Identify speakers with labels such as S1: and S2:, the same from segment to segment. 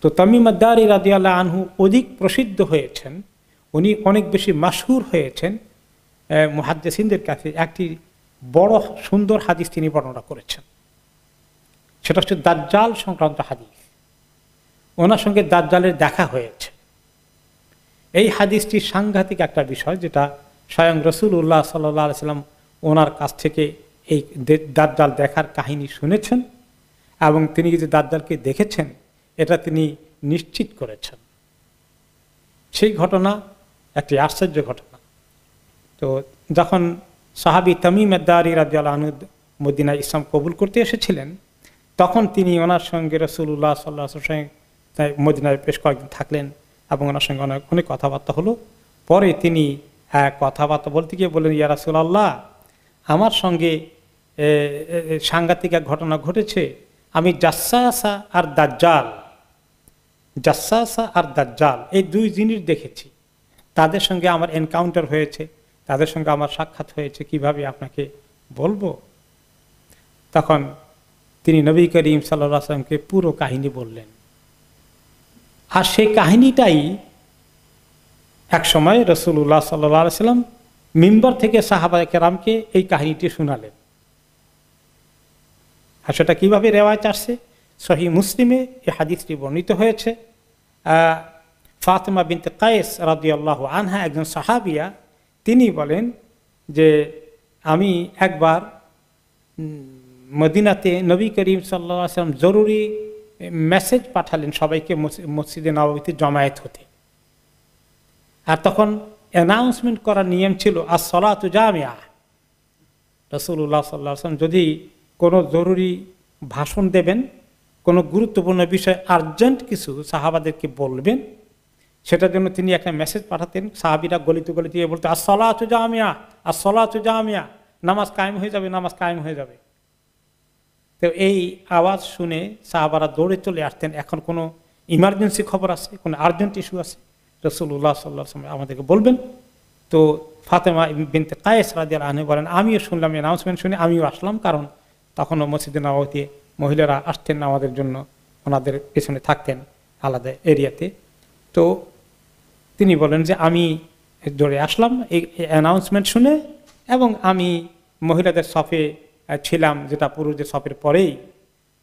S1: তো তামিম আদ-দারি রাদিয়াল্লাহু আনহু অধিক প্রসিদ্ধ হয়েছেন, উনি অনেক বেশি মাশহুর হয়েছেন মুহাদ্দিসিনদের কাছে। একটি বড় সুন্দর হাদিস তিনি বর্ণনা করেছেন, সেটা হচ্ছে দাজ্জাল সংক্রান্ত হাদিস। ওনার সঙ্গে দাজ্জালের দেখা হয়েছে। এই হাদিসটি সাংঘাতিক একটা বিষয়, যেটা স্বয়ং রাসূলুল্লাহ সাল্লাল্লাহু আলাইহি সাল্লাম ওনার কাছ থেকে এই দাজ্জাল দেখার কাহিনী শুনেছেন এবং তিনি যে দাজ্জালকে দেখেছেন এটা তিনি নিশ্চিত করেছেন। সেই ঘটনা একটি আশ্চর্য ঘটনা। তো যখন সাহাবী তামিম আদ-দারি রাদিয়াল্লাহু আনহু মদিনায় ইসলাম কবুল করতে এসেছিলেন, তখন তিনি ওনার সঙ্গে রাসূলুল্লাহ সাল্লাল্লাহু আলাইহি ওয়াসাল্লাম মদিনায় বেশ কয়েকদিন থাকলেন এবং ওনার সঙ্গে অনেক কথাবার্তা হলো। পরে তিনি কথাবার্তা বলতে গিয়ে বললেন, ইয়া রাসূলুল্লাহ, আমার সঙ্গে সাংঘাতিক এক ঘটনা ঘটেছে। আমি জাসসাসা আর দাজ্জাল এই দুই জিনিস দেখেছি, তাদের সঙ্গে আমার এনকাউন্টার হয়েছে, তাদের সঙ্গে আমার সাক্ষাৎ হয়েছে, কিভাবে আপনাকে বলবো? তখন তিনি নবী করিম সাল্লাল্লাহু আলাইহি ওয়াসাল্লামকে পুরো কাহিনী বললেন। আর সেই কাহিনীটাই এক সময় রাসূলুল্লাহ সাল্লাল্লাহু আলাইহি ওয়াসাল্লাম মিম্বার থেকে সাহাবায়ে কেরামকে এই কাহিনীটি শোনালেন। আর সেটা কিভাবে রেওয়ায়েত আসছে, সহিহ মুসলিমে এই হাদিসটি বর্ণিত হয়েছে। ফাতেমা বিনতে কায়েস রাদিয়াল্লাহু আনহা একজন সাহাবিয়া, তিনি বলেন যে আমি একবার মদিনাতে নবী করিম সাল্লাল্লাহু আলাইহি ওয়াসাল্লাম জরুরি মেসেজ পাঠালেন সবাইকে মসজিদে নববীতে জমায়েত হতে। আর তখন অ্যানাউন্সমেন্ট করার নিয়ম ছিল আস-সালাতু জামিআ। রাসূলুল্লাহ সাল্লাল্লাহু আলাইহি ওয়াসাল্লাম যদি কোনো জরুরি ভাষণ দেবেন, কোনো গুরুত্বপূর্ণ বিষয় আর্জেন্ট কিছু সাহাবাদেরকে বলবেন, সেটার জন্য তিনি একটা মেসেজ পাঠাতেন। সাহাবীরা গলিতে গলিতে বলতে আস-সালাতু জামিআ, আস-সালাতু জামিআ, নামাজ কায়েম হয়ে যাবে, নামাজ কায়েম হয়ে যাবে। তো এই আওয়াজ শুনে সাহাবারা দৌড়ে চলে আসতেন, এখন কোনো ইমার্জেন্সি খবর আছে, কোনো আর্জেন্ট ইস্যু আছে, রাসূলুল্লাহ সাল্লাল্লাহু আলাইহি ওয়াসাল্লাম আমাদেরকে বলবেন। তো ফাতেমা বিনতে কায়েস রাদিয়াল্লাহু আনহা বলেন, আমিও শুনলাম অ্যানাউন্সমেন্ট শুনে আমিও আসলাম, কারণ তখনও মসজিদে নববীতে মহিলারা আসতেন না আমাদের জন্য, ওনাদের পেছনে থাকতেন আলাদা এরিয়াতে। তো তিনি বলেন যে আমি দৌড়ে আসলাম এই অ্যানাউন্সমেন্ট শুনে, এবং আমি মহিলাদের সফে ছিলাম, যেটা পুরুষদের সফের পরেই।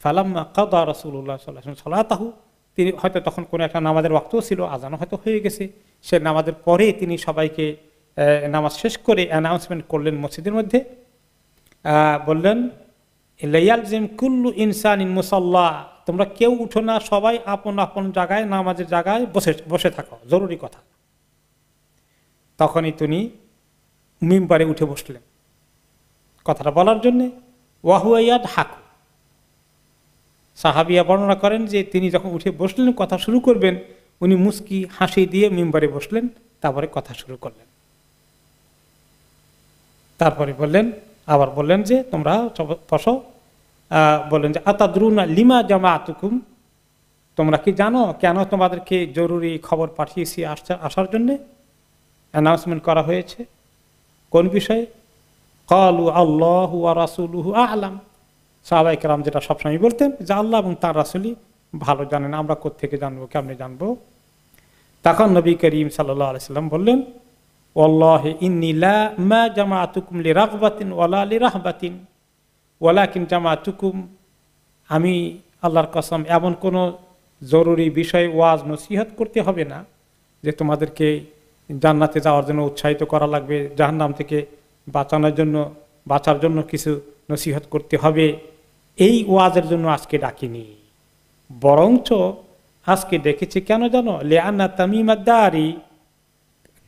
S1: ফালাম্মা কাদা রাসূলুল্লাহ সাল্লাল্লাহু আলাইহি ওয়াসাল্লাম সালাতাহু, তিনি হয়তো তখন কোনো একটা নামাজের ওয়াক্তও ছিল, আজানও হয়তো হয়ে গেছে, সে নামাজের পরে তিনি সবাইকে নামাজ শেষ করে অ্যানাউন্সমেন্ট করলেন মসজিদের মধ্যে। বললেন, লায়ালজিম কুল্লু ইনসানিন মুসাল্লা, তোমরা কেউ উঠো না, সবাই আপন আপন জায়গায় নামাজের জায়গায় বসে থাকো, জরুরি কথা। তখনই তিনি মিম্বারে উঠে বসলেন কথাটা বলার জন্যে। ওয়াহুয়াইয়াদ হাকু, সাহাবিয়া বর্ণনা করেন যে তিনি যখন উঠে বসলেন কথা শুরু করবেন, উনি মুস্কি হাসি দিয়ে মিম্বারে বসলেন, তারপরে কথা শুরু করলেন। তারপরে আবার বললেন যে তোমরা বসো। বললেন যে আতাদরুনা লিমা জামাআতুকুম, তোমরা কি জানো কেন তোমাদেরকে জরুরি খবর পাঠিয়েছি আসার জন্যে, অ্যানাউন্সমেন্ট করা হয়েছে, কোন বিষয়ে? ক্বালু আল্লাহু ওয়া রাসূলুহু আ'লাম। সাহাবায়ে কেরাম যেটা সবসময় বলতেন যে আল্লাহ এবং তার রাসূলই ভালো জানেন, আমরা কোত্থেকে জানবো, কেমনে জানবো? তখন নবী করিম সাল্লাল্লাহু আলাইহি সাল্লাম বললেন, ওয়াল্লাহি ইন্নী লা মা জামাআতুকুম লিরাগবাতিন ওয়ালা লিরাহবাতিন ওয়ালাকিন জামাআতুকুম, আমি আল্লাহর কসম এমন কোনো জরুরি বিষয় ওয়াজ নসিহত করতে হবে না যে তোমাদেরকে জান্নাতে যাওয়ার জন্য উৎসাহিত করা লাগবে, জাহান্নাম থেকে বাঁচার জন্য কিছু নসিহত করতে হবে, এই ওয়াজের জন্য আজকে ডাকিনি, বরঞ্চ আজকে ডেকেছি কেন জানো? লিআন্না তামিম আদ-দারি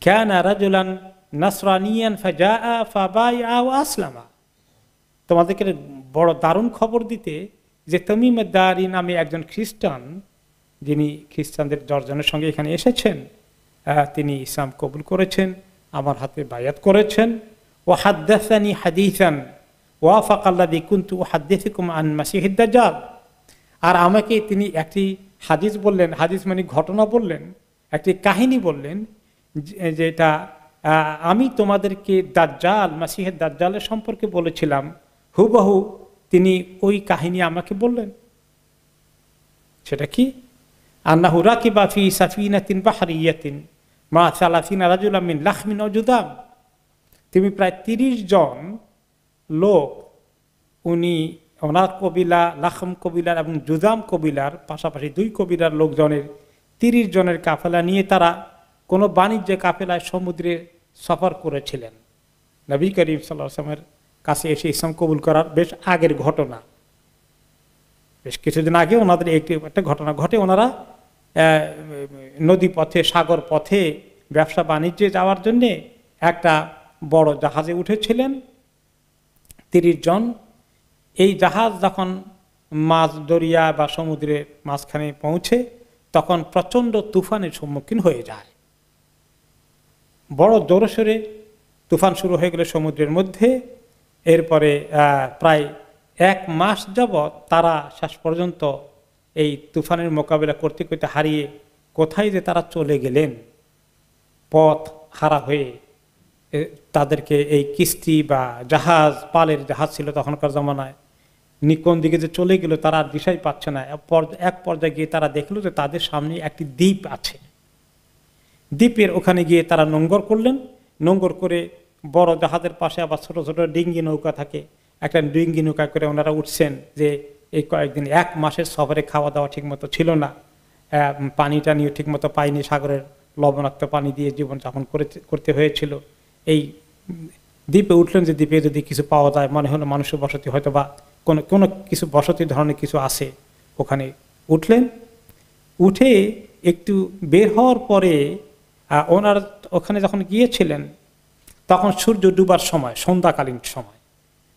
S1: কানা রাজুলান নাসরানিয়ান ফাজাআ ফাবাইআ ওয়া আসলামা। তোমাদেরকে বড় দারুণ খবর দিতে যে তামিম আদ-দারি নামে একজন খ্রিস্টান, যিনি খ্রিস্টানদের দর্জনের সঙ্গে এখানে এসেছেন, তিনি ইসলাম কবুল করেছেন, আমার হাতে বায়াত করেছেন। ওয়া হাদ্দাসানি হাদিসান ওয়াফাকা আল্লাযী কুনতু উহাদ্দিসুকুম আন মাসিহিদ দাজ্জাল, আর আমাকে তিনি একটি হাদিস বললেন, হাদিস মানে ঘটনা বললেন, একটি কাহিনী বললেন, যেটা আমি তোমাদেরকে দাজ্জাল, মাসিহের দাজ্জালের সম্পর্কে বলেছিলাম, হুবহু তিনি ওই কাহিনী আমাকে বললেন। সেটা কি? আন্নাহু রাকিবা ফি সাফিনাতিন বাহরিয়াতিন মা সালাসিনা রাজুলাম মিন লাখমিন ওয়া জুদাম, তিনি প্রায় 30 জন লোক, উনি ওনার কবিলা লাখম কবিলার এবং জুদাম কবিলার পাশাপাশি 2 কবিলার লোকজনের 30 জনের কাফেলা নিয়ে তারা কোনো বাণিজ্য কাফেলায় সমুদ্রে সফর করেছিলেন। নবী করিম সাল্লাল্লাহু আলাইহি ওয়াসাল্লামের কাছে এসে ইসলাম কবুল করার বেশ আগের ঘটনা, বেশ কিছুদিন আগে ওনাদের একটা ঘটনা ঘটে। ওনারা নদী পথে সাগর পথে ব্যবসা বাণিজ্যে যাওয়ার জন্য একটা বড় জাহাজে উঠেছিলেন 30 জন। এই জাহাজ যখন মাঝ দরিয়া বা সমুদ্রের মাঝখানে পৌঁছে তখন প্রচন্ড তুফানের সম্মুখীন হয়ে যায়। বড় জোরসোরে তুফান শুরু হয়ে গেল সমুদ্রের মধ্যে। এরপরে প্রায় 1 মাস যাবৎ তারা শেষ পর্যন্ত এই তুফানের মোকাবিলা করতে করতে হারিয়ে কোথায় যে তারা চলে গেলেন, পথ হারা হয়ে তাদেরকে এই কিস্তি বা জাহাজ, পালের জাহাজ ছিল তখনকার জমানায়, নিকোন দিকে যে চলে গেল তারা আর দিশাই পাচ্ছে না। এক পর্যায়ে গিয়ে তারা দেখলো যে তাদের সামনে একটি দ্বীপ আছে। দ্বীপের ওখানে গিয়ে তারা নোঙ্গর করলেন। নোঙ্গর করে বড় জাহাজের পাশে আবার ছোট ছোট ডিঙ্গি নৌকা থাকে, একটা ডিঙ্গি নৌকা করে ওনারা উঠছেন। যে এই কয়েকদিন 1 মাসের সফরে খাওয়া দাওয়া ঠিক মতো ছিল না, পানিটা নিয়ে ঠিক মতো পায়নি, সাগরের লবণাক্ত পানি দিয়ে জীবনযাপন করতে হয়েছিল। এই দ্বীপে উঠলেন যে দ্বীপে যদি কিছু পাওয়া যায়, মনে হলো মানুষের বসতি হয়তো বা কোনো কিছু বসতি ধরনের কিছু আছে, ওখানে উঠলেন। উঠে একটু বের হওয়ার পরে ওনার ওখানে যখন গিয়েছিলেন তখন সূর্য ডুবার সময়, সন্ধ্যাকালীন সময়,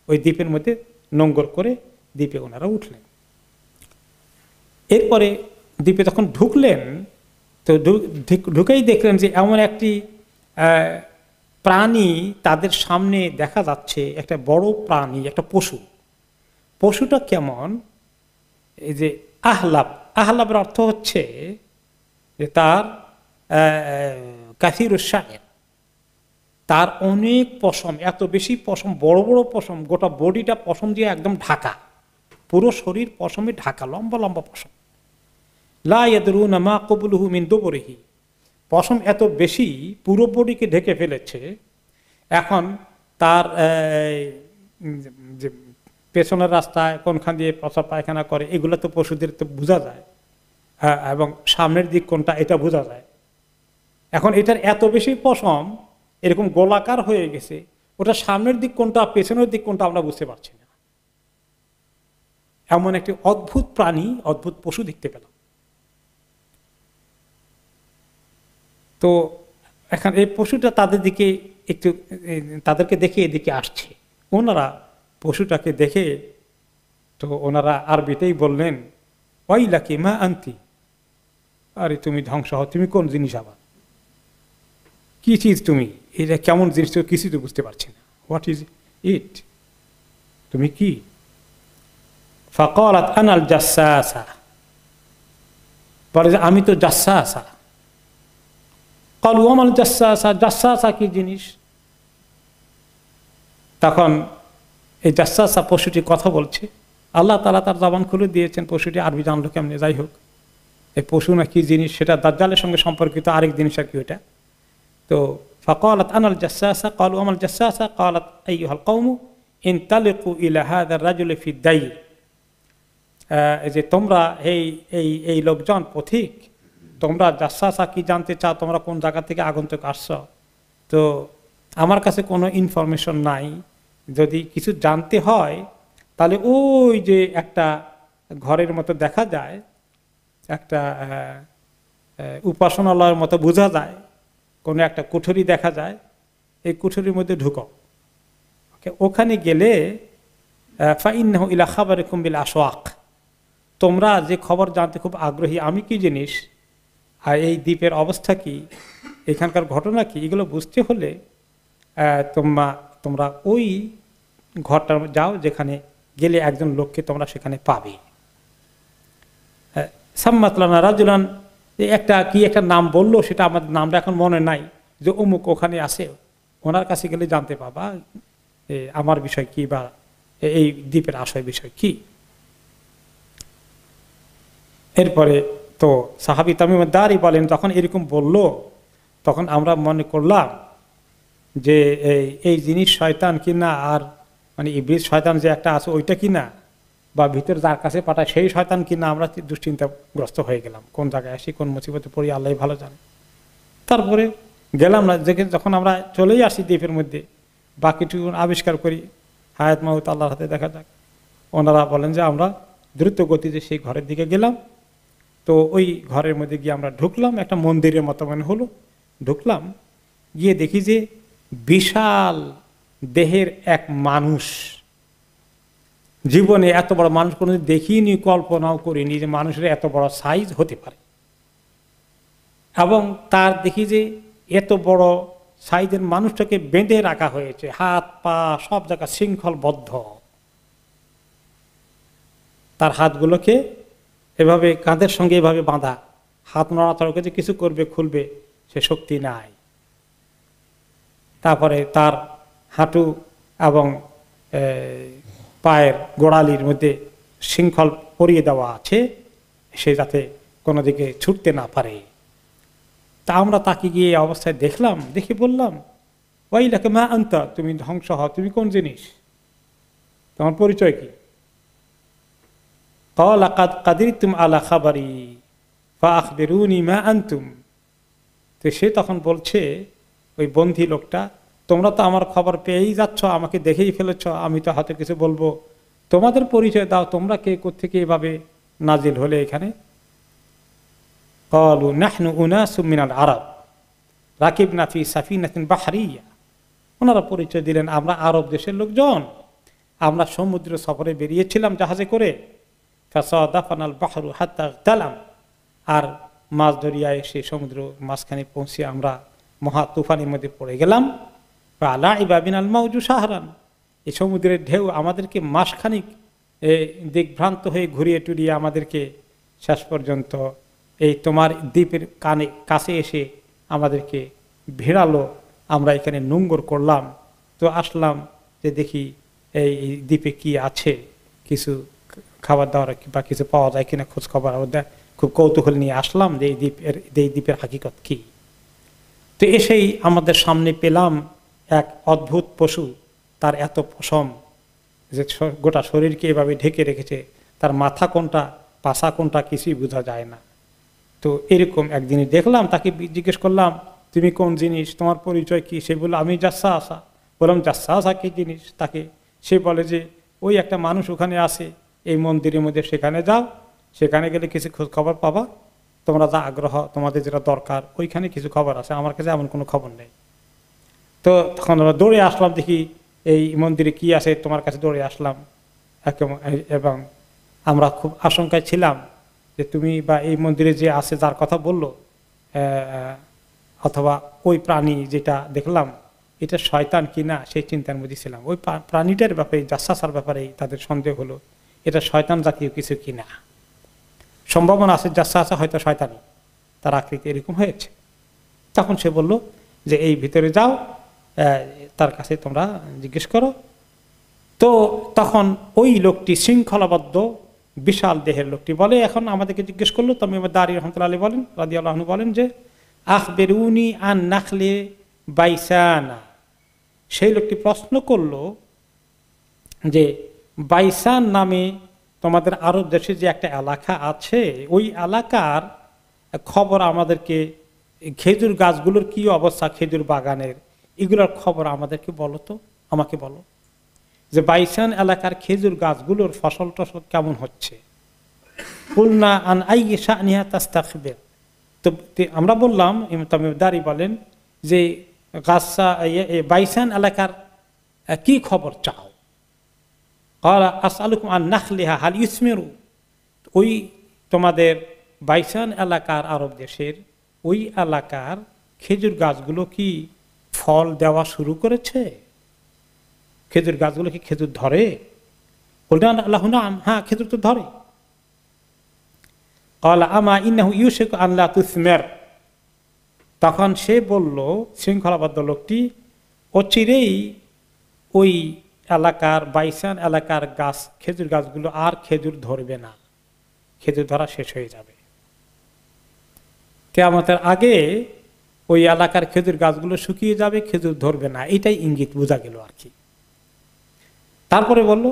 S1: ওই দ্বীপের মধ্যে নোঙ্গর করে দ্বীপে ওনারা উঠলেন। এরপরে দ্বীপে যখন ঢুকলেন তো ঢুকেই দেখলেন যে এমন একটি প্রাণী তাদের সামনে দেখা যাচ্ছে, একটা বড় প্রাণী, একটা পশু। পশুটা কেমন? এই যে আহলাবের অর্থ হচ্ছে যে তার কাসিরুস শায়ের, তার অনেক পশম, এত বেশি পশম, বড় বড় পশম, গোটা বডিটা পশম দিয়ে একদম ঢাকা, পুরো শরীর পশমে ঢাকা, লম্বা লম্বা পশম। লা ইয়াদরুনা মা ক্বাবলুহু মিন দুবরিহি, পশম এত বেশি পুরো বডিকে ঢেকে ফেলেছে। এখন তার যে পেছনের রাস্তায় কোনখান দিয়ে প্রস্রাব পায়খানা করে এগুলো তো পশুদের তো বোঝা যায়, এবং সামনের দিক কোনটা এটা বোঝা যায়। এখন এটার এত বেশি পশম এরকম গোলাকার হয়ে গেছে, ওটা সামনের দিক কোনটা পেছনের দিক কোনটা আমরা বুঝতে পারছি না। এমন একটি অদ্ভুত প্রাণী, অদ্ভুত পশু দেখতে পেলাম। তো এখন এই পশুটা তাদেরকে দেখে এদিকে আসছে। ওনারা পশুটাকে দেখে তো ওনারা আরবিতেই বললেন, ওয়াইলাকি মা আনতি, আরে তুমি ধ্বংস হও, তুমি কোন জিনিস, আবার কি চিজ তুমি, এটা কেমন জিনিস, তো কিছু তো বুঝতে পারছি না, হোয়াট ইজ ইট, তুমি কি? ফাকালাত আনাল জাসসাসা, বলে যে আমি তো জাসসাসা। ক্বালু ওয়ামাল জাসসাসা, জাসসাসা কি জিনিস? তখন এই জাসসাসা পশুটি কথা বলছে, আল্লাহ তাআলা তার জবান খুলে দিয়েছেন, পশুটি আরবি জানলো কেমনে, যাই হোক এই পশু না কি জিনিস সেটা দাজ্জালের সঙ্গে সম্পর্কিত আরেক জিনিস আর কি ওটা। তো ফাকালাত আনাল জাসসাসা ক্বালু ওয়ামাল জাসসাসা ক্বালাত আইয়ুহাল কওমু ইনতালিকু ইলা হাযা আর-রাজুলি ফি দাইর, যে তোমরা এই লোকজন পথিক, তোমরা জাসসাসা কি জানতে চাও, তোমরা কোন জায়গা থেকে আগন্তুক আসছো, তো আমার কাছে কোনো ইনফরমেশন নাই, যদি কিছু জানতে হয় তাহলে ওই যে একটা ঘরের মতো দেখা যায়, একটা উপাসনালয়ের মতো বোঝা যায়, কোনো একটা কুঠুরি দেখা যায়, এই কুঠুরির মধ্যে ঢুকো, ওখানে গেলে ফাইন্নাহু ইলা খাবারিকুম বিল আসওয়াক, তোমরা যে খবর জানতে খুব আগ্রহী, আমি কি জিনিস আর এই দ্বীপের অবস্থা কি, এখানকার ঘটনা কি, এগুলো বুঝতে হলে তোমরা ওই ঘরটা যাও, যেখানে গেলে একজন লোককে তোমরা সেখানে পাবে। সাম্মাতলানা রাজুলান, একটা নাম বললো, সেটা আমাদের নামটা এখন মনে নাই, যে অমুক ওখানে আসে, ওনার কাছে গেলে জানতে পাবা আমার বিষয় কি বা এই দ্বীপের আশয় বিষয় কি। এরপরে তো সাহাবী তামিম দারি বলেন, যখন এরকম বলল তখন আমরা মনে করলাম যে এই জিনিস শয়তান কিনা, আর মানে ইবলিস শয়তান যে একটা আছে ওইটা কিনা, বা ভিতরে যার কাছে পাঠায় সেই শয়তান কিনা। আমরা দুশ্চিন্তাগ্রস্ত হয়ে গেলাম, কোন জায়গায় আসি, কোন মুসিবতে পড়ি আল্লাহ ভালো জানে। তারপরে গেলাম না, যখন আমরা চলেই আসি দ্বীপের মধ্যে, বাকিটুকু আবিষ্কার করি, হায়াত মাহুত আল্লাহর হাতে দেখা যাক। ওনারা বলেন যে আমরা দ্রুত গতিতে সেই ঘরের দিকে গেলাম। তো ওই ঘরের মধ্যে গিয়ে আমরা ঢুকলাম, একটা মন্দিরের মতো মনে হলো। ঢুকলাম, গিয়ে দেখি যে বিশাল দেহের এক মানুষ, জীবনে এত বড় মানুষ কোনো দেখিনি, কল্পনাও করিনি যে মানুষের এত বড় সাইজ হতে পারে। এবং তার দেখি যে এত বড় সাইজের মানুষটাকে বেঁধে রাখা হয়েছে, হাত পা সব জায়গা শৃঙ্খলবদ্ধ। তার হাতগুলোকে এভাবে কাঁধের সঙ্গে এভাবে বাঁধা, হাত নড়াচড়া করে যে কিছু করবে খুলবে সে শক্তি নাই। তারপরে তার হাঁটু এবং পায়ের গোড়ালির মধ্যে শৃঙ্খল পরিয়ে দেওয়া আছে, সে যাতে কোনো দিকে ছুটতে না পারে। তা আমরা তাকে গিয়ে অবস্থায় দেখলাম, দেখে বললাম, ওয়াইলাকা মা আনতা, তুমি ধ্বংস হও, তুমি কোন জিনিস, তোমার পরিচয় কি? ক্বালা কাদ কাদিরতুম আলা খাবারি ফাআখবিরুনি মা আনতুম। তো সে তখন বলছে, ওই বন্ধী লোকটা, তোমরা তো আমার খবর পেয়েই যাচ্ছ, আমাকে দেখেই ফেলেছ, আমি তো হাতে কিছু বলবো, তোমাদের পরিচয় দাও, তোমরা কে কোত্থেকে এভাবে নাজিল হলে এখানে? ক্বালু নাহনু উনাসুম মিনাল আরব রাকিবনা ফি সাফিনাতিন বাহরিয়া। ওনারা পরিচয় দিলেন, আমরা আরব দেশের লোকজন, আমরা সমুদ্র সফরে বেরিয়েছিলাম জাহাজে করে। ফাসাদাফানাল বাহরু হাত্তা ইগতালাম, আর মাছ ধরিয়া এসে সমুদ্র মাঝখানে পৌঁছে আমরা মহা তুফানের মধ্যে পড়ে গেলাম। আলা ইবাবিনাল মাউজু সাহরান, এই সমুদ্রের ঢেউ আমাদেরকে মাসখানিক দিকভ্রান্ত হয়ে ঘুরিয়ে টুরিয়ে আমাদেরকে শেষ পর্যন্ত এই তোমার দ্বীপের কাছে এসে আমাদেরকে ভিড়ালো। আমরা এখানে নোঙ্গর করলাম, তো আসলাম যে দেখি এই দ্বীপে কি আছে, কিছু খাবার দাবার বা কিছু পাওয়া যায় কিনা খোঁজ খবর খুব কৌতূহল নিয়ে আসলাম যে এই দ্বীপের হাকিকত কি। তো এসেই আমাদের সামনে পেলাম এক অদ্ভুত পশু, তার এত পশম যে গোটা শরীরকে এভাবে ঢেকে রেখেছে, তার মাথা কোনটা পাশা কোনটা কিছুই বোঝা যায় না। তো এরকম একদিনই দেখলাম, তাকে জিজ্ঞেস করলাম, তুমি কোন জিনিস, তোমার পরিচয় কি? সে বলল, আমি জাসা আসা। বললাম, জাসা আসা কি জিনিস? তাকে সে বলে যে ওই একটা মানুষ ওখানে আছে এই মন্দিরের মধ্যে, সেখানে যাও, সেখানে গেলে কিছু খোঁজ খবর পাবা, তোমরা যা আগ্রহ, তোমাদের যেটা দরকার, ওইখানে কিছু খবর আছে, আমার কাছে এমন কোনো খবর নেই। তো তখন আমরা দৌড়ে আসলাম, দেখি এই মন্দিরে কি আছে, তোমার কাছে দৌড়ে আসলাম। এবং আমরা খুব আশঙ্কায় ছিলাম যে তুমি বা এই মন্দিরে যে আছে যার কথা বললো, অথবা ওই প্রাণী যেটা দেখলাম এটা শয়তান কিনা সেই চিন্তার মধ্যে ছিলাম। ওই প্রাণীটার ব্যাপারে, জাসাসার ব্যাপারে তাদের সন্দেহ হলো, এটা শয়তান জাতীয় কিছু কিনা। সম্ভাবনা আছে জাসাসা হয়তো শয়তানি, তার আকৃতি এরকম হয়েছে। তখন সে বলল যে এই ভিতরে যাও, তার কাছে তোমরা জিজ্ঞেস করো। তো তখন ওই লোকটি, শৃঙ্খলাবদ্ধ বিশাল দেহের লোকটি বলে, এখন আমাদেরকে জিজ্ঞেস করলো, তুমি দাঁড়িয়ে রহমতুল্লাহ বলেন, রাদিয়াল্লাহু আনহু বলেন যে আখবিরুনি আন নাখলে বাইসানা। সেই লোকটি প্রশ্ন করলো যে বাইসান নামে তোমাদের আরব দেশে যে একটা এলাকা আছে, ওই এলাকার খবর আমাদেরকে, খেজুর গাছগুলোর কি অবস্থা, খেজুর বাগানের, এগুলোর খবর আমাদেরকে বলো তো, আমাকে বলো যে বাইসান এলাকার খেজুর গাছগুলোর ফসল টসল কেমন হচ্ছে। কুলনা আন আইয়িশা নিহা তাস্তাখবির। তো আমরা বললাম, ইমাম তামিমদারি বলেন যে গাছা বাইসান এলাকার কি খবর চাও? ক্বালা আসআলুকুম আন নাখলিহা হাল ইউসমিরু। ওই তোমাদের বাইসান এলাকার, আরব দেশের ওই এলাকার খেজুর গাছগুলো কি ফল দেওয়া শুরু করেছে? খেজুর গাছগুলো কি খেজুর ধরে? বললেন আল্লাহু নাম, হ্যাঁ খেজুর তো ধরে। ক্বালা আমা ইন্নাহু ইউশিকু আন লা তুসমির। তখন সে বলল, শৃঙ্খলাবদ্ধ লোকটি, অচিরেই ওই এলাকার, বাইসান এলাকার গাছ, খেজুর গাছগুলো আর খেজুর ধরবে না, খেজুর ধরা শেষ হয়ে যাবে। কিয়ামতের আগে ওই এলাকার খেজুর গাছগুলো শুকিয়ে যাবে, খেজুর ধরবে না, এটাই ইঙ্গিত বোঝা গেল আর কি। তারপরে বলল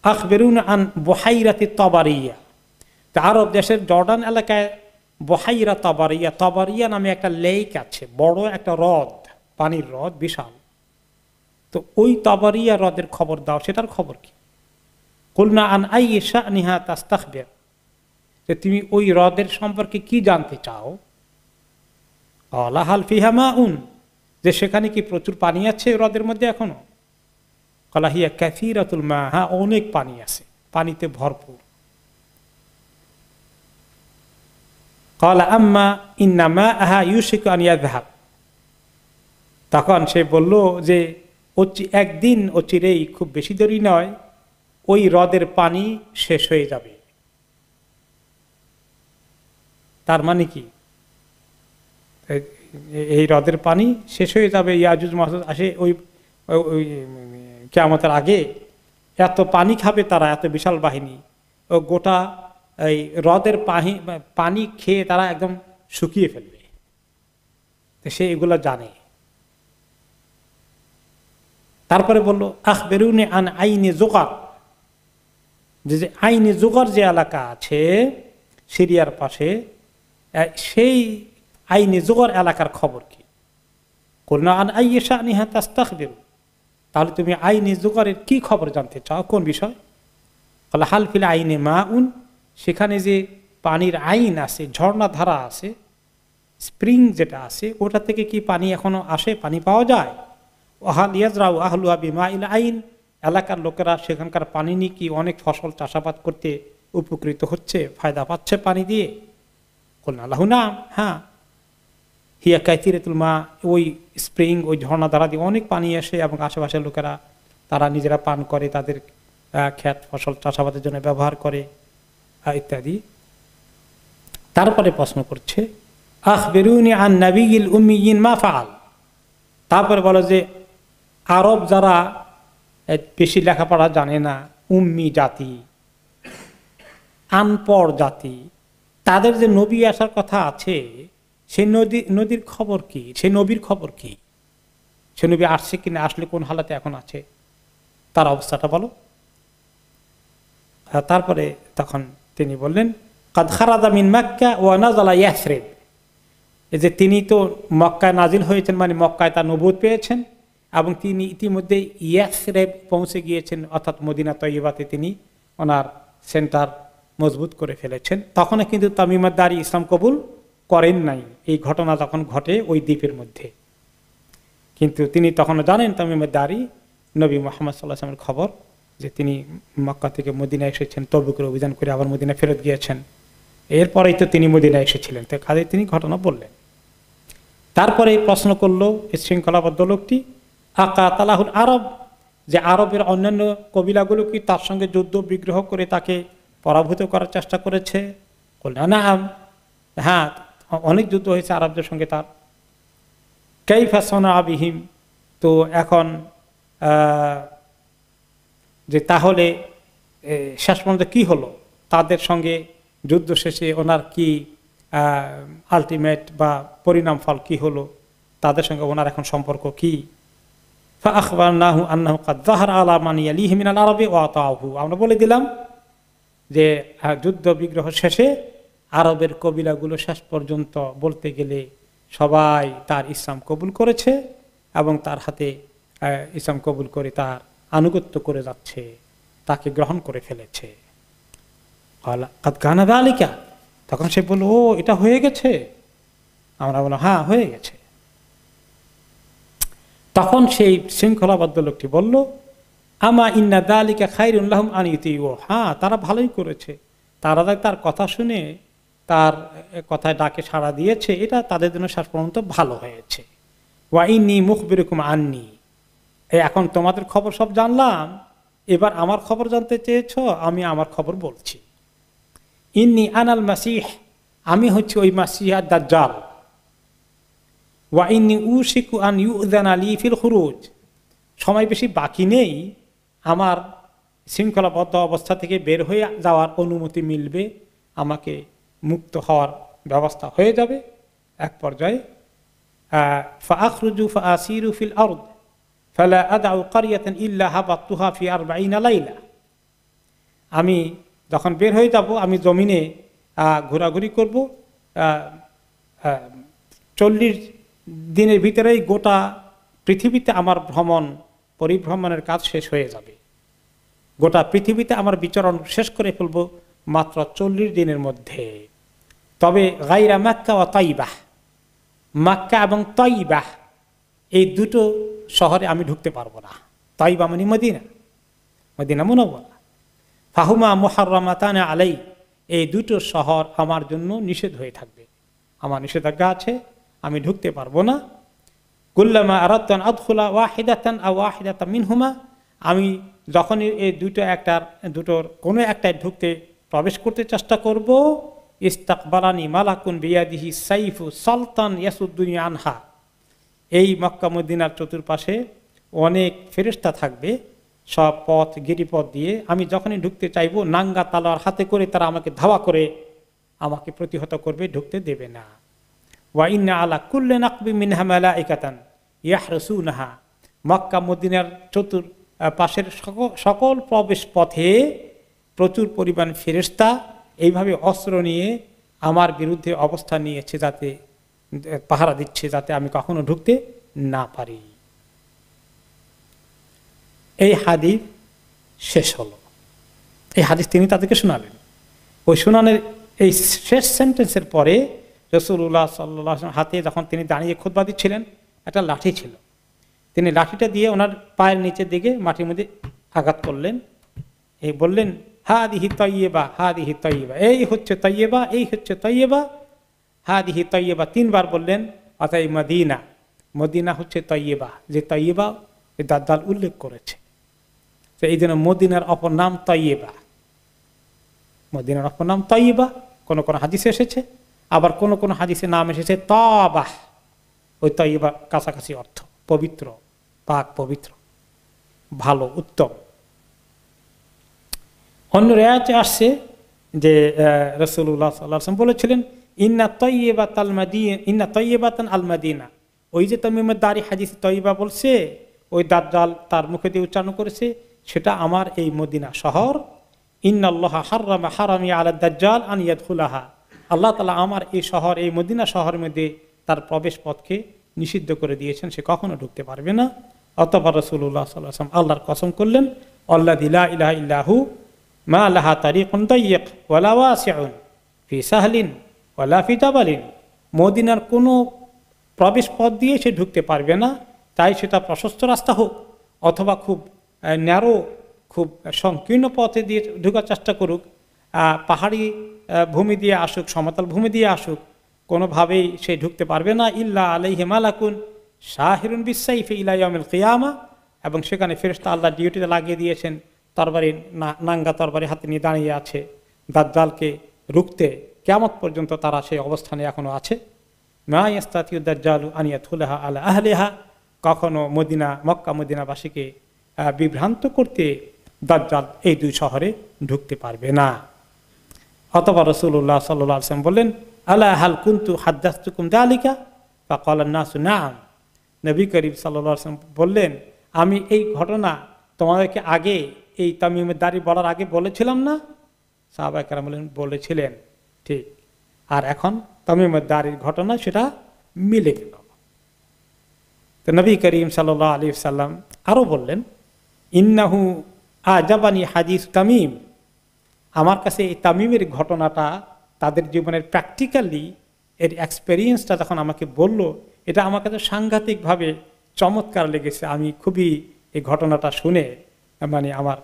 S1: আখবেরুন আন বহাইরাতি তবারিয়া। আরব দেশের জর্ডান এলাকায় বহাইরা তবারিয়া, তবারিয়া নামে একটা লেক আছে, বড় একটা হ্রদ, পানির হ্রদ বিশাল। তো ওই তবারিয়া হ্রদের খবর দাও, সেটার খবর কি? কুলনা আন আইয়ি শানিহা তাস্তাখবির, যে তুমি ওই হ্রদের সম্পর্কে কি জানতে চাও? আলা হাল ফিহা মাউন, যে সেখানে কি প্রচুর পানি আছে হ্রদের মধ্যে এখনো? ক্বালা হিয়া কাসীরাতুল মা, হ্যাঁ অনেক পানি আছে, পানিতে ভরপুর। ক্বালা আম্মা ইন্না মাআহা ইউশিকু আন ইয়াযহাব, তখন সে বলল যে একদিন অচিরেই, খুব বেশি দেরি নয়, ওই হ্রদের পানি শেষ হয়ে যাবে। তার মানে কি এই হ্রদের পানি শেষ হয়ে যাবে, ইয়াজুজ মাহুজ আসে ওই কিয়ামতের আগে, এত পানি খাবে তারা, এত বিশাল বাহিনী, ও গোটা এই হ্রদের পানি খেয়ে তারা একদম শুকিয়ে ফেলবে। সে এগুলো জানে। তারপরে বলল আখবেরুনি আন আইনি জোগার, যে আইনি জোগার যে এলাকা আছে সিরিয়ার পাশে, সেই আইনি জোগার এলাকার খবর কি? কুলনা আন আইয়ি শানিহা তাস্তাখবির, তাহলে তুমি আইনি জোগারের কি খবর জানতে চাও, কোন বিষয়? ক্বালা হাল ফিল আইনি মাউন, সেখানে যে পানির আইন আছে, ঝর্ণা ধারা আছে, স্প্রিং যেটা আছে, ওটা থেকে কি পানি এখনো আসে, পানি পাওয়া যায়? ওহাল ইয়াজরাউ আহলুহা বিমাইল আইন, এলাকার লোকেরা সেখানকার পানি নিয়ে কি অনেক ফসল চাষাবাদ করতে উপকৃত হচ্ছে, ফায়দা পাচ্ছে পানি দিয়ে? কুলনা লাহু নাম, হ্যাঁ। হিয়া কাসীরাতুল মা, ওই স্প্রিং, ওই ঝর্ণা ধারা দিয়ে অনেক পানি আসে এবং আশেপাশের লোকেরা তারা নিজেরা পান করে, তাদের ক্ষেত ফসল চাষাবাদের জন্য ব্যবহার করে ইত্যাদি। তারপরে প্রশ্ন করছে আখবিরুনি আন নাবিয়িল উম্মিয়িন মা ফাআল, তারপরে বলো যে আরব যারা বেশি লেখাপড়া জানে না, উম্মি জাতি, আনপড় জাতি, তাদের যে নবী আসার কথা আছে, সেই নদীর খবর কি? সেই নবীর খবর কি? সে নবী আসছে কিনা, আসলে কোন হালাতে এখন আছে, তার অবস্থাটা বলো। তারপরে তখন তিনি বললেন কাদ খারাজা মিন মাক্কা ওয়া নাযালা ইয়াসরিব, এই যে তিনি তো মক্কায় নাজিল হয়েছেন, মানে মক্কায় তার নবুয়ত পেয়েছেন, এবং তিনি ইতিমধ্যে ইয়াসরিব পৌঁছে গিয়েছেন, অর্থাৎ মদিনা তয়্যিবাতে তিনি ওনার সেন্টার মজবুত করে ফেলেছেন। তখন কিন্তু তামিম আদ-দারি ইসলাম কবুল করেন নাই, এই ঘটনা তখন ঘটে ওই দ্বীপের মধ্যে। কিন্তু তিনি তখনও জানেন, তামিম আদ-দারি, নবী মুহাম্মদ সাল্লাল্লাহু আলাইহি ওয়াসাল্লামের খবর, যে তিনি মক্কা থেকে মদিনায় এসেছেন, তবুকের অভিযান করে আবার মদিনা ফেরত গিয়েছেন, এরপরেই তো তিনি মদিনায় এসেছিলেন, তো কাজে তিনি ঘটনা বললেন। তারপরে প্রশ্ন করলো শৃঙ্খলাবদ্ধ লোকটি আকা তালাহুল আরব, যে আরবের অন্যান্য কবিলাগুলো কি তার সঙ্গে যুদ্ধ বিগ্রহ করে তাকে পরাভূত করার চেষ্টা করেছে? বললেন না, হ্যাঁ অনেক যুদ্ধ হয়েছে আরবদের সঙ্গে তার। কাইফা সানা বিহিম, তো এখন যে তাহলে শেষ পর্যন্ত কি হলো তাদের সঙ্গে যুদ্ধ শেষে, ওনার কি আলটিমেট বা পরিণাম ফল কি হলো, তাদের সঙ্গে ওনার এখন সম্পর্ক কি? ফাআখবারনাহু আন্নাহু কাদ যাহারা আলা মান ইয়ালিহি মিনাল আরবি ওয়া আতাউহু, আমরা বলে দিলাম যে যুদ্ধ বিগ্রহ শেষে আরবের কবিলাগুলো শেষ পর্যন্ত বলতে গেলে সবাই তার ইসলাম কবুল করেছে এবং তার হাতে ইসলাম কবুল করে তার আনুগত্য করে যাচ্ছে, তাকে গ্রহণ করে ফেলেছে। কাদ যালিকা, তখন সে বলল ও এটা হয়ে গেছে। আমরা বললাম হ্যাঁ হয়ে গেছে। তখন সেই শৃঙ্খলাবদ্ধ লোকটি বলল আমা ইন্না যালিকা খায়রুন লাহুম আন ইউতিউ, হ্যাঁ তারা ভালোই করেছে, তারা তার কথা শুনে তার কথায় ডাকে সাড়া দিয়েছে, এটা তাদের জন্য শেষ পর্যন্ত ভালো হয়েছে। ওয়া ইন্নী মুখবিরুকুম আন্নী, এখন তোমাদের খবর সব জানলাম, এবার আমার খবর জানতে চেয়েছো, আমি আমার খবর বলছি। ইন্নী আনাল মাসিহ, আমি হচ্ছি ওই মাসিহ আদ-দাজ্জাল। ওয়া ইন্নী উশিকু আন ইউযানা লি ফিল খুরুজ, সময় বেশি বাকি নেই, আমার শৃঙ্খলাবদ্ধ অবস্থা থেকে বের হয়ে যাওয়ার অনুমতি মিলবে, আমাকে মুক্ত হওয়ার ব্যবস্থা হয়ে যাবে। এক পর্যায়ে ফাআখরুজু ফাআসিরু ফিল আরদ ফালা আদউ ক্বরিয়াতান ইল্লা হাবাতুহা ফি 40 লাইলা, আমি যখন বের হয়ে যাব আমি জমিনে ঘোরাঘুরি করব, 40 দিনের ভিতরেই গোটা পৃথিবীতে আমার পরিভ্রমণের কাজ শেষ হয়ে যাবে। গোটা পৃথিবীতে আমার বিচরণ শেষ করে ফেলব মাত্র 40 দিনের মধ্যে। তবে গায়রা মক্কা ওয়া তাইবাহ, মক্কা এবং তাইবাহ এই দুটো শহরে আমি ঢুকতে পারবো না। তাইবা মানে মদিনা, মদিনা মুনাওয়ারা। ফাহুমা মুহাররামাতান আলাই, এই দুটো শহর আমার জন্য নিষেধ হয়ে থাকবে, আমার নিষেধাজ্ঞা আছে, আমি ঢুকতে পারবো না। কুল্লামা আরাদতু আন আদখুলা ওয়াহিদাতান আও ওয়াহিদাতাম মিনহুমা, আমি যখনই এই দুটোর কোনো একটায় ঢুকতে প্রবেশ করতে চেষ্টা করব, ইস্তাকবালানি মালাকুন বিয়াদিহি সাইফু সালতান ইয়াসুদ্দুনি আনহা, এই মক্কা মদিনার চতুর্পাশে অনেক ফেরেশতা থাকবে সব পথ গিরিপথ দিয়ে, আমি যখনই ঢুকতে চাইবো নাঙ্গা তালোয়ার হাতে করে তারা আমাকে ধাওয়া করে আমাকে প্রতিহত করবে, ঢুকতে দেবে না। ওয়া ইন্না আলা কুল্লি নাকবি মিনহা মালাইকাতান ইয়াহরুসুনাহা, মক্কা মদিনার পাশের সকল প্রবেশ পথে প্রচুর পরিমাণ ফেরেশতা এইভাবে অস্ত্র নিয়ে আমার বিরুদ্ধে অবস্থান নিয়েছে, যাতে পাহারা দিচ্ছে যাতে আমি কখনো ঢুকতে না পারি। এই হাদিস শেষ হলো। এই হাদিস তিনি তাদেরকে শোনালেন। ওই শোনানোর এই শেষ সেন্টেন্সের পরে রাসূলুল্লাহ সাল্লাল্লাহু আলাইহি ওয়াসাল্লাম হাতে যখন তিনি দাঁড়িয়ে খুতবা দিচ্ছিলেন, একটা লাঠি ছিল, তিনি লাঠিটা দিয়ে ওনার পায়ের নিচের দিকে মাটির মধ্যে আঘাত করলেন, এই বললেন হাদিহি তাইয়্যিবা হাদিহি তাইয়্যিবা, এই হচ্ছে তাইয়্যিবা, এই হচ্ছে তাইয়্যিবা, হাদিহি তাইয়্যিবা 3 বার বললেন। অর্থাৎ মদিনা, মদিনা হচ্ছে তাইয়্যিবা, যে তাইয়্যিবা দাজ্জাল উল্লেখ করেছে। তো এই জন্য মদিনার অপর নাম তাইয়্যিবা, মদিনার অপর নাম তাইয়্যিবা কোন কোন হাদিসে এসেছে, আবার কোন কোন হাদিসে নাম এসেছে তাবাহ, ওই তাইয়্যিবা কাছাকাছি অর্থ পবিত্র, পাক পবিত্র, ভালো, উত্তম। অন্য রিওয়ায়াতে আসছে যে রাসূলুল্লাহ সাল্লাল্লাহু আলাইহি ওয়াসাল্লাম বলেছিলেন ইন্না তাইয়্যিবাতাল মাদিনা, ইন্না তাইয়্যিবাতান আল মাদিনা, ওই যে তামিমের দাড়ি হাদিস তাইয়্যিবা বলছে, ওই দাজ্জাল তার মুখে দিয়ে উচ্চারণ করেছে, সেটা আমার এই মদিনা শহর। ইন্নাল্লাহা হাররামা হারামি আলা দাজ্জাল আন ইয়াদখুলাহা, আল্লাহ তাআলা আমার এই শহর, এই মদিনা শহরের মধ্যে তার প্রবেশ পথকে নিষিদ্ধ করে দিয়েছেন, সে কখনো ঢুকতে পারবে না। অতঃপর রাসূলুল্লাহ সাল্লাল্লাহু আলাইহি ওয়াসাল্লাম আল্লাহর কসম করলেন, আল্লাযী লা ইলাহা ইল্লাহু মা লাহা তারিকুন দায়্যিক ওয়ালা ওয়াসিউন ফি সাহলিন ওয়ালা ফি জাবালিন, মদিনার কোনো প্রবেশ পথ দিয়ে সে ঢুকতে পারবে না, তাই সেটা প্রশস্ত রাস্তা হোক অথবা খুব ন্যারো, খুব সংকীর্ণ পথে দিয়ে ঢোকার চেষ্টা করুক, পাহাড়ি ভূমি দিয়ে আসুক, সমতল ভূমি দিয়ে আসুক, কোনোভাবেই সে ঢুকতে পারবে না। ইল্লা আলাইহি মালাকুন শাহিরুন বিসাইফি ইলা ইয়াউমিল কিয়ামা, এবং সেখানে ফেরেশতা আল্লাহ ডিউটিতে লাগিয়ে দিয়েছেন, তরবারি, নাঙ্গা তরবারি হাতে নিয়ে দাঁড়িয়ে আছে দাজ্জালকে রুখতে, কিয়ামত পর্যন্ত তারা সেই অবস্থানে এখনো আছে। মা ইয়াস্তাতিউ দাজ্জালু আন ইয়াদখুলাহা আলা আহলিহা, কখনো মক্কা মদিনাবাসীকে বিভ্রান্ত করতে দাজ্জাল এই 2 শহরে ঢুকতে পারবে না। অতঃপর রাসূলুল্লাহ সাল্লাল্লাহু আলাইহি ওয়াসাল্লাম বললেন আলা হাল কুনতু হাদাসতুকুম যালিকা ফাকালা নাসু নাম, নবী করিম সাল্লাল্লাহু আলাইহি ওয়াসাল্লাম বললেন, আমি এই ঘটনা তোমাদেরকে আগে এই তামিমের দাড়ি বলার আগে বলেছিলাম না? সাহাবায়ে কেরাম বললেন বলেছিলেন, ঠিক। আর এখন তামিমের দাড়ির ঘটনা সেটা মিলে গেল। তো নবী করিম সাল্লাল্লাহু আলাইহি ওয়াসাল্লাম আরো বললেন ইন্নাহু আজাবানি হাদিস তামিম, আমার কাছে এই তামিমের ঘটনাটা, তাদের জীবনের প্র্যাকটিক্যালি এর এক্সপেরিয়েন্সটা যখন আমাকে বলল, এটা আমার কাছে সাংঘাতিকভাবে চমৎকার লেগেছে। আমি খুবই এই ঘটনাটা শুনে মানে আমার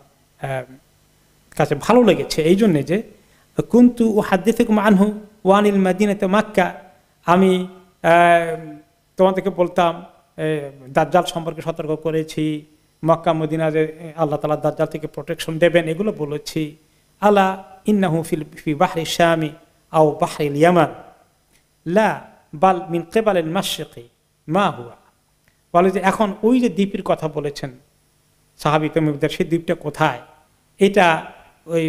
S1: কাছে ভালো লেগেছে, এই জন্যে যে কুনতু উহাদ্দিসুকুম আনহু ওয়া আনিল মাদিনাতি মাক্কা, আমি তোমাদেরকে বলতাম দাজ্জাল সম্পর্কে সতর্ক করেছি, মক্কা মদিনা যে আল্লাহ তাআলা দাজ্জাল থেকে প্রোটেকশন দেবেন এগুলো বলেছি। আলা ইন্নাহু ফি বাহরি শামি আও বাহরিল ইয়ামান লা বাল মিন কিবালিল মাশরিকি মা হুয়া, বলে যে এখন ওই যে দ্বীপের কথা বলেছেন সাহাবী তামিমদের, সেই দ্বীপটা কোথায়? এটা ওই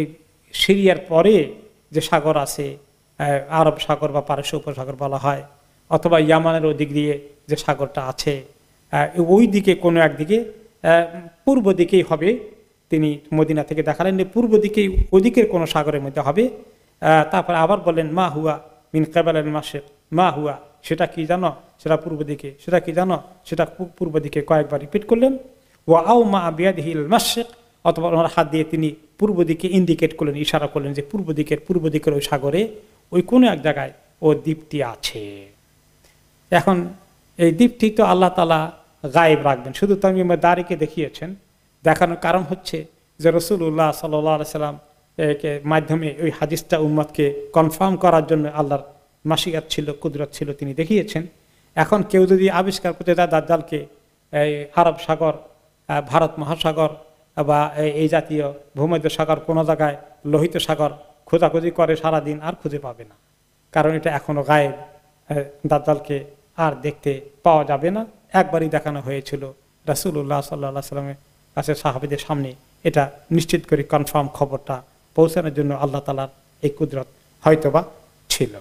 S1: সিরিয়ার পরে যে সাগর আছে, আরব সাগর বা পারস্য উপসাগর বলা হয়, অথবা ইয়ামানের ওদিক দিয়ে যে সাগরটা আছে ওই দিকে কোনো একদিকে পূর্ব দিকেই হবে। তিনি মদিনা থেকে দেখালেন যে পূর্ব দিকেই ওদিকের কোনো সাগরের মধ্যে হবে। তারপর আবার বললেন মা হুয়া মিন কাবালিল মাশরিক, মা হুয়া সেটা কি জানো, সেটা পূর্ব দিকে, সেটা কি জানো, সেটা পূর্ব দিকে কয়েকবার রিপিট করলেন। ওয়া আও মা বিয়াদিহিল মাশরিক, অথবা ওনার হাত দিয়ে তিনি পূর্ব দিকে ইন্ডিকেট করলেন, ইশারা করলেন যে পূর্ব দিকের ওই সাগরে ওই কোনো এক জায়গায় ও দ্বীপটি আছে। এখন এই দ্বীপটি তো আল্লাহ তাআলা গায়েব রাখবেন, শুধু তামিম দারিকে দেখিয়েছেন। দেখানোর কারণ হচ্ছে যে রাসূলুল্লাহ সাল্লাল্লাহু আলাইহি সাল্লাম মাধ্যমে ওই হাদিসটা উম্মতকে কনফার্ম করার জন্য আল্লাহর মাশিয়াত ছিল, কুদরত ছিল, তিনি দেখিয়েছেন। এখন কেউ যদি আবিষ্কার করতে যায় দাজ্জালকে এই আরব সাগর, ভারত মহাসাগর বা এই জাতীয় ভূমধ্য সাগর কোনো জায়গায় লোহিত সাগর খোঁজাখুঁজি করে সারাদিন, আর খুঁজে পাবে না, কারণ এটা এখনো গায়েব। দাজ্জালকে আর দেখতে পাওয়া যাবে না। একবারই দেখানো হয়েছিল রাসূলুল্লাহ সাল্লাল্লাহু আলাইহি সাল্লামের কাছে, সাহাবীদের সামনে। এটা নিশ্চিত করে কনফার্ম খবরটা পৌঁছানোর জন্য আল্লাহ তাআলার এই কুদরত হয়তোবা ছিল।